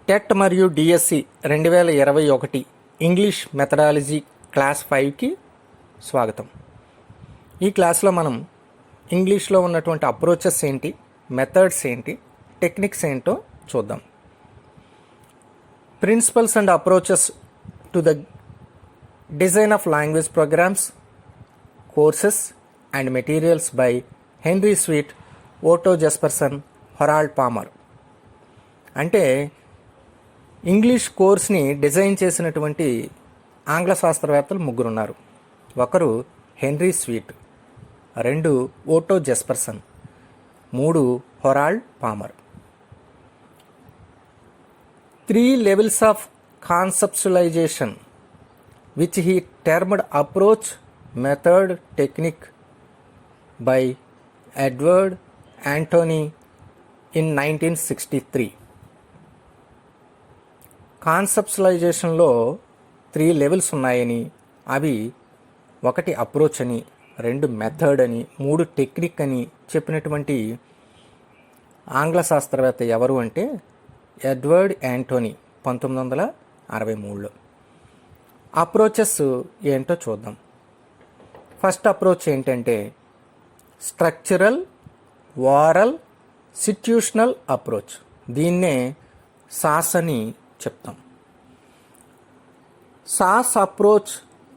TET మరియు DSC 2021 English methodology class 5కి స్వాగతం. ఈ క్లాస్లో మనం ఇంగ్లీష్లో ఉన్నటువంటి అప్రోచెస్ ఏంటి, మెథడ్స్ ఏంటి, టెక్నిక్స్ ఏంటో చూద్దాం. Principles and approaches to the design of language programs, courses and materials by Henry Sweet, Otto Jespersen, Harold Palmer. అంటే ఇంగ్లీష్ కోర్స్ని డిజైన్ చేసినటువంటి ఆంగ్ల శాస్త్రవేత్తలు ముగ్గురు ఉన్నారు. ఒకరు హెన్రీ స్వీట్, 2 ఓటో జెస్పర్సన్, 3 Herald palmar. 3 levels of conceptualization which he termed approach, method, technique by Edward Anthony in 1963. కాన్సెప్చువలైజేషన్లో 3 levels ఉన్నాయని, అవి 1 అప్రోచ్ అని, 2 మెథడ్ అని, 3 టెక్నిక్ అని చెప్పినటువంటి ఆంగ్ల శాస్త్రవేత్త ఎవరు అంటే ఎడ్వర్డ్ యాంటోనీ, 1963లో. అప్రోచెస్ ఏంటో చూద్దాం. ఫస్ట్ అప్రోచ్ ఏంటంటే స్ట్రక్చరల్, ఓరల్, సిట్యుయేషనల్ అప్రోచ్. దీన్నే సాస్ అని చెప్తాం. SAS approach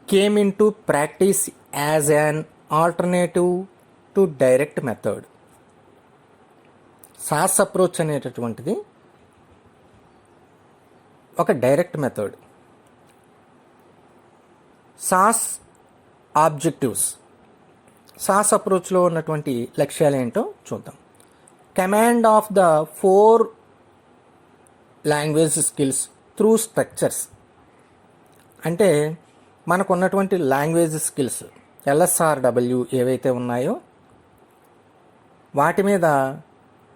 came in to practice as an alternative to direct method. SAS approach అనేటటువంటిది ఒక direct method. SAS objectives. SAS అప్రోచ్లో ఉన్నటువంటి లక్ష్యాలు ఏంటో చూద్దాం. Command of the 4 language skills through structures. అంటే మనకు ఉన్నటువంటి లాంగ్వేజ్ స్కిల్స్ LSRW ఏవైతే ఉన్నాయో వాటి మీద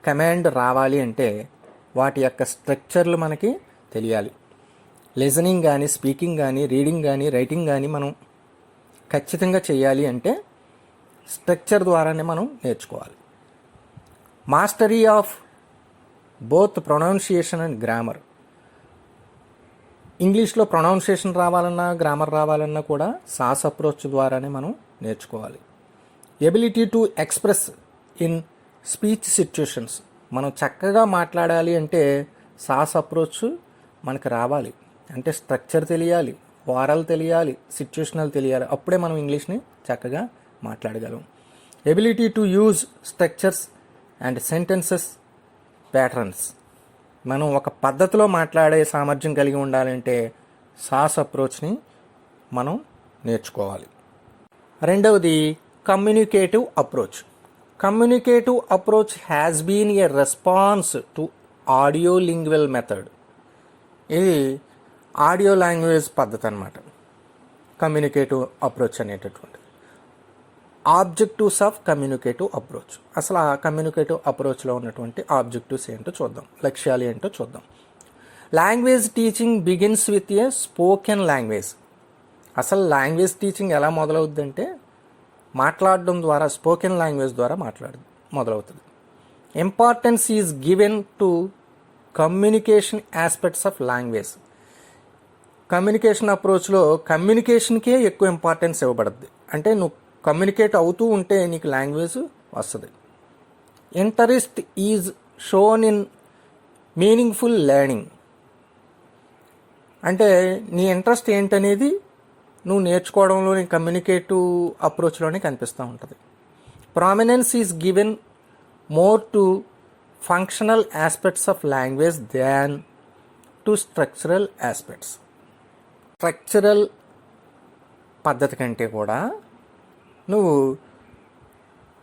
కమాండ్ రావాలి అంటే వాటి యొక్క స్ట్రక్చర్లు మనకి తెలియాలి. లిజనింగ్ కానీ, స్పీకింగ్ కానీ, రీడింగ్ కానీ, రైటింగ్ కానీ మనం ఖచ్చితంగా చేయాలి అంటే స్ట్రక్చర్ ద్వారానే మనం నేర్చుకోవాలి. Mastery of both pronunciation and grammar. ఇంగ్లీష్లో ప్రొనౌన్సియేషన్ రావాలన్నా, గ్రామర్ రావాలన్నా కూడా సాస్ అప్రోచ్ ద్వారానే మనం నేర్చుకోవాలి. Ability to express in speech situations. మనం చక్కగా మాట్లాడాలి అంటే సాస్ అప్రోచ్ మనకు రావాలి. అంటే స్ట్రక్చర్ తెలియాలి, ఓరల్ తెలియాలి, సిచ్యుయేషనల్ తెలియాలి. అప్పుడే మనం ఇంగ్లీష్ని చక్కగా మాట్లాడగలం. Ability to use structures and sentences patterns. మనం ఒక పద్ధతిలో మాట్లాడే సామర్థ్యం కలిగి ఉండాలంటే సాస్ అప్రోచ్ని మనం నేర్చుకోవాలి. రెండవది communicative approach. Communicative approach has been a response to audio lingual method. ఇది ఆడియో లాంగ్వేజ్ పద్ధతి అన్నమాట. కమ్యూనికేటివ్ అప్రోచ్ అనేటటువంటి ఆబ్జెక్టివ్స్ ఆఫ్ కమ్యూనికేటివ్ అప్రోచ్. అసలు ఆ కమ్యూనికేటివ్ అప్రోచ్లో ఉన్నటువంటి ఆబ్జెక్టివ్స్ ఏంటో చూద్దాం, లక్ష్యాలు ఏంటో చూద్దాం. Language teaching begins with a spoken language. అసలు లాంగ్వేజ్ టీచింగ్ ఎలా మొదలవుద్దంటే మాట్లాడడం ద్వారా, స్పోకెన్ లాంగ్వేజ్ ద్వారా మొదలవుతుంది. Importance is given to communication aspects of language. Communication అప్రోచ్లో కమ్యూనికేషన్కే ఎక్కువ ఇంపార్టెన్స్ ఇవ్వబడుద్ది. అంటే నువ్వు కమ్యూనికేట్ అవుతూ ఉంటే నీకు లాంగ్వేజ్ వస్తుంది. Interest is shown in meaningful learning. అంటే నీ ఇంట్రెస్ట్ ఏంటనేది నువ్వు నేర్చుకోవడంలోని కమ్యూనికేటివ్ అప్రోచ్లోనే కనిపిస్తూ ఉంటుంది. Prominence is given more to functional aspects of language than to structural aspects. Structural పద్ధతి కంటే కూడా నువ్వు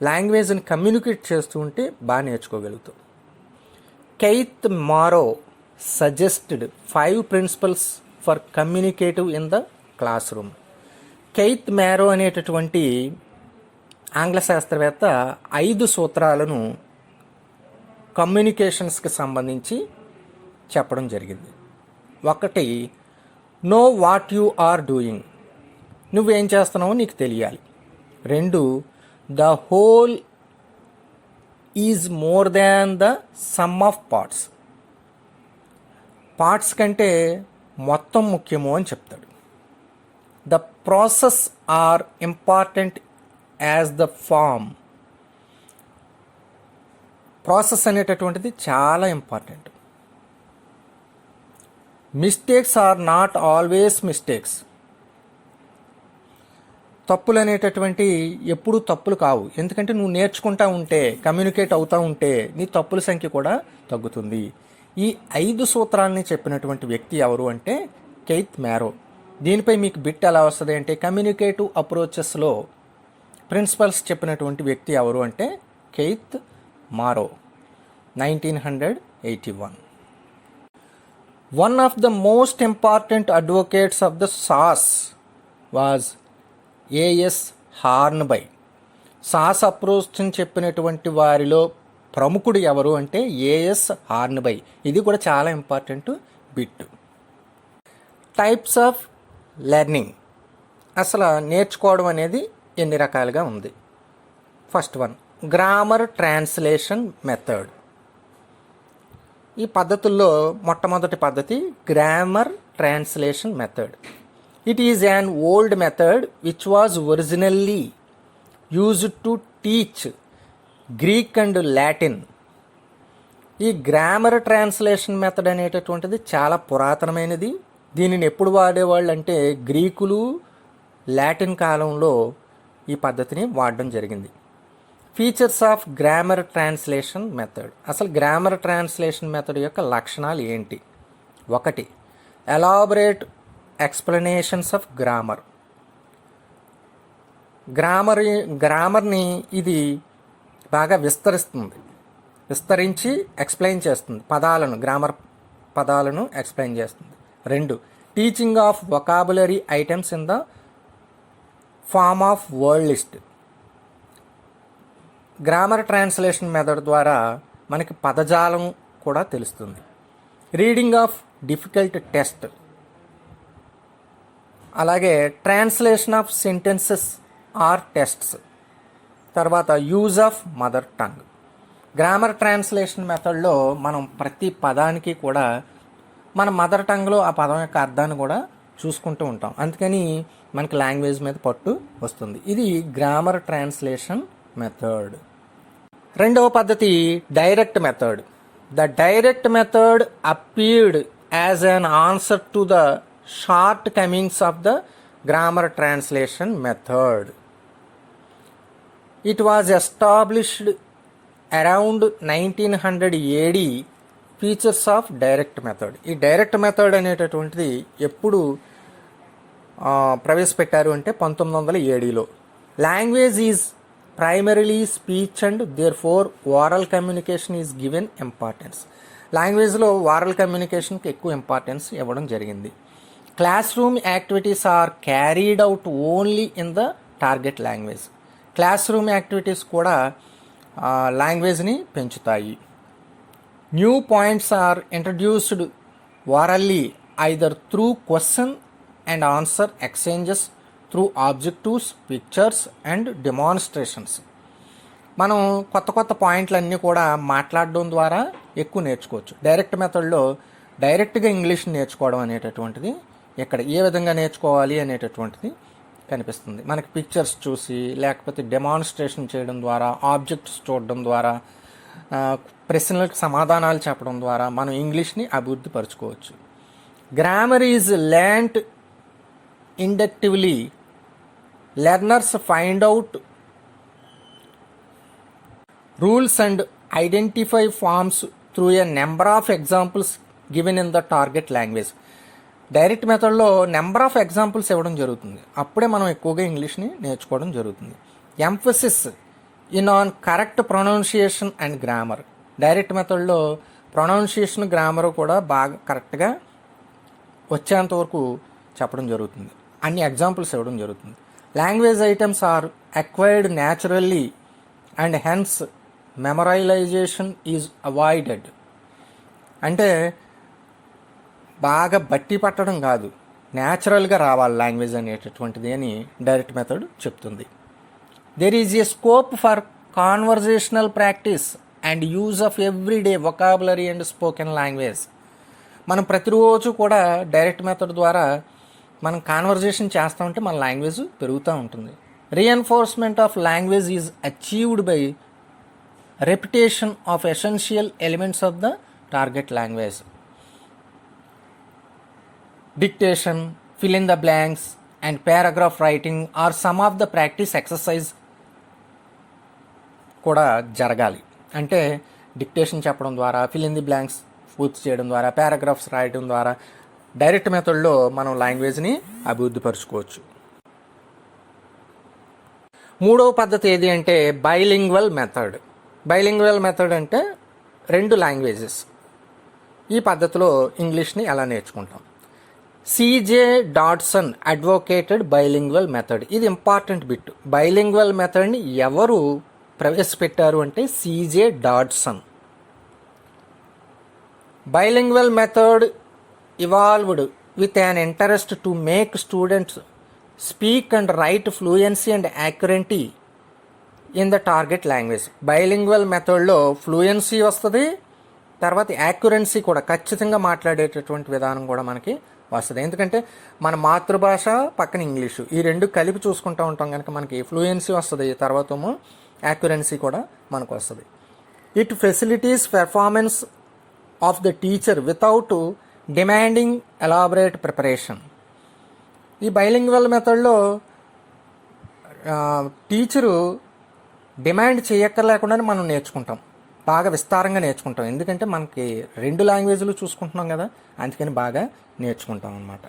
లాంగ్వేజ్ని కమ్యూనికేట్ చేస్తూ ఉంటే బాగా నేర్చుకోగలుగుతావు. Keith Morrow suggested 5 principles for communicative in the classroom. Keith Morrow అనేటటువంటి ఆంగ్ల శాస్త్రవేత్త 5 సూత్రాలను కమ్యూనికేషన్స్కి సంబంధించి చెప్పడం జరిగింది. 1, know what you are doing. నువ్వేం చేస్తున్నావో నీకు తెలియాలి. 2, the whole is more than the sum of parts. Parts కంటే మొత్తం ముఖ్యము అని చెప్తాడు. The process are important as the form. Process అనేటటువంటిది చాలా important. Mistakes are not always mistakes. తప్పులు అనేటటువంటి ఎప్పుడూ తప్పులు కావు. ఎందుకంటే నువ్వు నేర్చుకుంటా ఉంటే, కమ్యూనికేట్ అవుతూ ఉంటే నీ తప్పుల సంఖ్య కూడా తగ్గుతుంది. ఈ 5 సూత్రాలని చెప్పినటువంటి వ్యక్తి ఎవరు అంటే కెయిత్ మ్యారో. దీనిపై మీకు బిట్ ఎలా వస్తుంది అంటే కమ్యూనికేటివ్ అప్రోచెస్లో ప్రిన్సిపల్స్ చెప్పినటువంటి వ్యక్తి ఎవరు అంటే Keith మారో, 1981. One of the most important advocates of the SAS was A.S. Hornby. SAS approach అని చెప్పినటువంటి వారిలో ప్రముఖుడు ఎవరు అంటే ఏఎస్ హార్న్బై. ఇది కూడా చాలా important bit. Types of learning. అసలు నేర్చుకోవడం అనేది ఎన్ని రకాలుగా ఉంది. First one, grammar translation method. ఈ పద్ధతుల్లో మొట్టమొదటి పద్ధతి grammar translation method. It is an old method which was originally used to teach Greek and Latin. ఈ గ్రామర్ ట్రాన్స్లేషన్ మెథడ్ అనేటటువంటిది చాలా పురాతనమైనది. దీనిని ఎప్పుడు వాడేవాళ్ళు అంటే గ్రీకులు, లాటిన్ కాలంలో ఈ పద్ధతిని వాడడం జరిగింది. Features of grammar translation method. అసలు గ్రామర్ ట్రాన్స్లేషన్ మెథడ్ యొక్క లక్షణాలు ఏంటి? 1, ఎలాబరేట్ ఎక్స్ప్లెనేషన్స్ ఆఫ్ గ్రామర్. గ్రామర్ని ఇది బాగా విస్తరించి ఎక్స్ప్లెయిన్ చేస్తుంది. గ్రామర్ పదాలను ఎక్స్ప్లెయిన్ చేస్తుంది. 2, teaching of vocabulary items in the form of word list. Grammar translation method ద్వారా మనకి పదజాలం కూడా తెలుస్తుంది. Reading of difficult text. అలాగే translation of sentences or texts. తర్వాత use of mother tongue. Grammar translation మెథడ్లో మనం ప్రతి పదానికి కూడా మన మదర్ టంగ్లో ఆ పదం యొక్క అర్థాన్ని కూడా చూసుకుంటూ ఉంటాం. అందుకని మనకి లాంగ్వేజ్ మీద పట్టు వస్తుంది. ఇది గ్రామర్ ట్రాన్స్లేషన్ మెథడ్. రెండవ పద్ధతి direct method. The direct method appeared as an answer to the shortcomings of the grammar translation method. It was established around 1900 AD. Features of direct method. ఈ direct method అనేటటువంటిది ఎప్పుడు ప్రవేశపెట్టారు అంటే 1900 ADలో. Language is primarily speech and therefore oral communication is given importance. లాంగ్వేజ్లో oral కమ్యూనికేషన్కి ఎక్కువ importance ఇవ్వడం జరిగింది. Classroom activities are carried out only in the target language. Classroom activities కూడా లాంగ్వేజ్ని పెంచుతాయి. New points are introduced orally either through question and answer exchanges, through objectives, pictures and demonstrations. మనం కొత్త పాయింట్లన్నీ కూడా మాట్లాడడం ద్వారా ఎక్కువ నేర్చుకోవచ్చు. డైరెక్ట్ మెథడ్లో డైరెక్ట్గా ఇంగ్లీష్ నేర్చుకోవడం అనేటటువంటిది ఇక్కడ ఏ విధంగా నేర్చుకోవాలి అనేటటువంటిది కనిపిస్తుంది. మనకి పిక్చర్స్ చూసి, లేకపోతే డెమాన్స్ట్రేషన్ చేయడం ద్వారా, ఆబ్జెక్ట్స్ చూడడం ద్వారా, ప్రశ్నలకు సమాధానాలు చెప్పడం ద్వారా మనం ఇంగ్లీష్ని అభివృద్ధి పరచుకోవచ్చు. Grammar is learned inductively. Learners find out rules and identify forms through a number of examples given in the target language. Direct మెథడ్లో నెంబర్ ఆఫ్ ఎగ్జాంపుల్స్ ఇవ్వడం జరుగుతుంది. అప్పుడే మనం ఎక్కువగా ఇంగ్లీష్ని నేర్చుకోవడం జరుగుతుంది. Emphasis in on correct pronunciation and grammar. Direct మెథడ్లో ప్రొనౌన్సియేషన్, గ్రామర్ కూడా బాగా కరెక్ట్గా వచ్చేంత వరకు చెప్పడం జరుగుతుంది. అన్ని ఎగ్జాంపుల్స్ ఇవ్వడం జరుగుతుంది. Language items are acquired naturally and hence memorization is avoided. అంటే బాగా బట్టి పట్టడం కాదు, న్యాచురల్గా రావాలి లాంగ్వేజ్ అనేటటువంటిది అని డైరెక్ట్ మెథడ్ చెప్తుంది. There is a scope for conversational practice and use of everyday vocabulary and spoken language. మనం ప్రతిరోజు కూడా డైరెక్ట్ మెథడ్ ద్వారా మనం కాన్వర్జేషన్ చేస్తూ ఉంటే మన లాంగ్వేజ్ పెరుగుతూ ఉంటుంది. Reinforcement of language is achieved by repetition of essential elements of the target language. Dictation, fill in the blanks and paragraph writing are some of the practice exercise కూడా జరగాలి. అంటే డిక్టేషన్ చెప్పడం ద్వారా, fill in the blanks పూర్తి చేయడం ద్వారా, paragraphs రాయడం ద్వారా డైరెక్ట్ మెథడ్లో మనం లాంగ్వేజ్ని అభివృద్ధిపరచుకోవచ్చు. మూడవ పద్ధతి ఏది అంటే బైలింగ్వల్ మెథడ్. బైలింగ్వల్ మెథడ్ అంటే 2 లాంగ్వేజెస్. ఈ పద్ధతిలో ఇంగ్లీష్ని ఎలా నేర్చుకుంటాం. C J Dodson advocated bilingual method. ఇది ఇంపార్టెంట్ బిట్. బైలింగ్వల్ మెథడ్ని ఎవరు ప్రవేశపెట్టారు అంటే C J Dodson. Bilingual method evolved with an interest to make students speak and write fluency and accuracy in the target language. Bilingual మెథడ్లో ఫ్లూయెన్సీ వస్తుంది, తర్వాత accuracy కూడా, ఖచ్చితంగా మాట్లాడేటటువంటి విధానం కూడా మనకి వస్తుంది. ఎందుకంటే మన మాతృభాష పక్కన ఇంగ్లీషు, ఈ 2 కలిపి చూసుకుంటూ ఉంటాం కనుక మనకి ఫ్లూయెన్సీ వస్తుంది, తర్వాత యాక్యురసీ కూడా మనకు వస్తుంది. It facilities performance of the teacher without demanding elaborate preparation. ఈ బైలింగ్వల్ మెథడ్లో టీచరు డిమాండ్ చేయక్కర్లేకుండానే మనం నేర్చుకుంటాం, బాగా విస్తారంగా నేర్చుకుంటాం. ఎందుకంటే మనకి 2 లాంగ్వేజ్లు చూసుకుంటున్నాం కదా, అందుకని బాగా నేర్చుకుంటాం అన్నమాట.